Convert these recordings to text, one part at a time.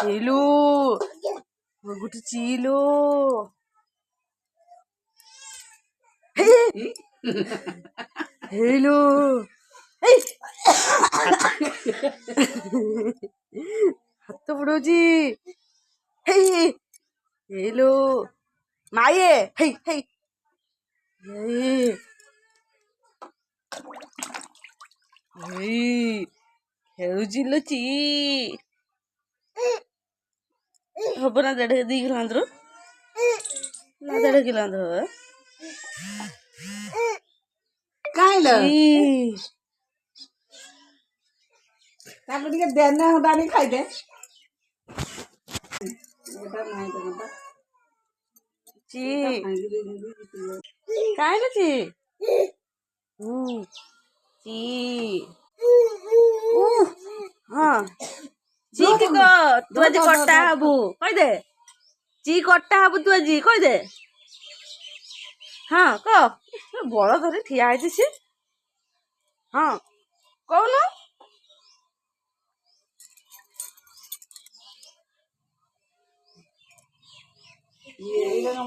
hello गुटी चिलो hello हाथ बुड़ौची hello माये हे हे ଖେଳୁଛି ଲୋଚି ହବ ନା 2 କିଲୋ ଆନ୍ଧ୍ର ନା 1.5 କିଲୋ ଆନ୍ଧ୍ର ହବ କାହିଁଲ ତାକୁ ଟିକେ ଦେନେ ହଦାନି ଖାଇଦେ ची काय ना ची ची हाँ ची के को तू आज कट्टा हबु कहि दे ची कट्टा हबु तू आज कहि दे हाँ को बड़ धरे ठिया है सी हाँ कौन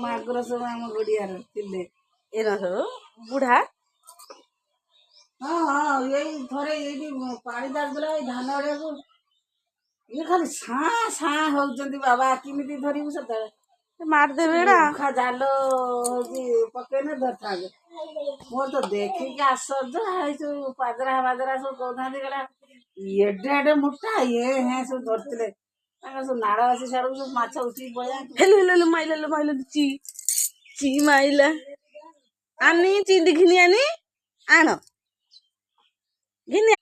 ମାଗୁର ସବୁ ଆମ ଗଡିଆରେ ଥିଲେ ଏରା ସବୁ ବୁଢା ହଁ ହଁ ଏଇ ଥରେ ଏଇଠି ପାଣି ଦାଉଥିଲା ଏଇ ଧାନ ଆଡିଆକୁ ଇଏ ଖାଲି ସାଁ ସାଁ ହଉଛନ୍ତି ବାବା କେମିତି ଧରିବୁ ସେତେବେଳେ ମାରିଦେବେ ଏଡା ମୁଖା ଜାଲ ହଉଛି ପକେଇନେ ଧରିଥାନ୍ତେ ମୋର ତ ଦେଖିକି ଆଶ୍ଚର୍ଯ୍ୟ ଏଇ ସବୁ ପାଦରା ବାଦରା ସବୁ କହୁଥାନ୍ତି ଗଲା ଏଡେ ଏଡେ ମୋଟା ଇଏ ହେଁ ସବୁ ଧରିଥିଲେ ତାଙ୍କର ସବୁ ନାଳ ଅଛି ସିଆଡକୁ ସବୁ ମାଛ ଉଠିକି ପଳେଇଯାନ୍ତି हेलो हेलो माइला ची ची माइला आनी ची दिखनी आनी आण घिनी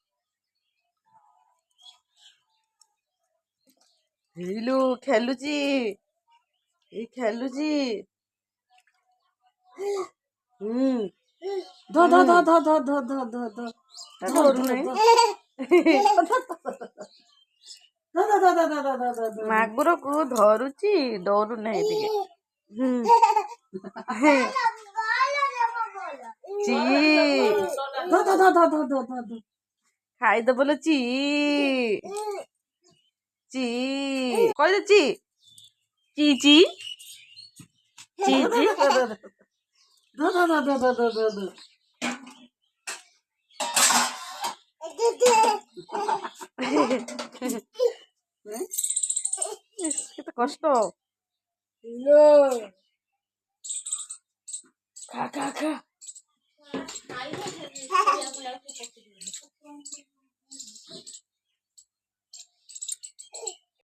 हेलो खेलुची ए खेलुची धो धो धो धो धो धो धो धो धो धरू नहीं मागुर को धरुची डरू नहीं ଟିକେ ची धो धो धो धो धो धो धो खाई दे बोले ची ची कह दे ची ची ची ची ची धो धो धो धो धो धो धो धो କେତେ କଷ୍ଟ ଖା ଖା ଖା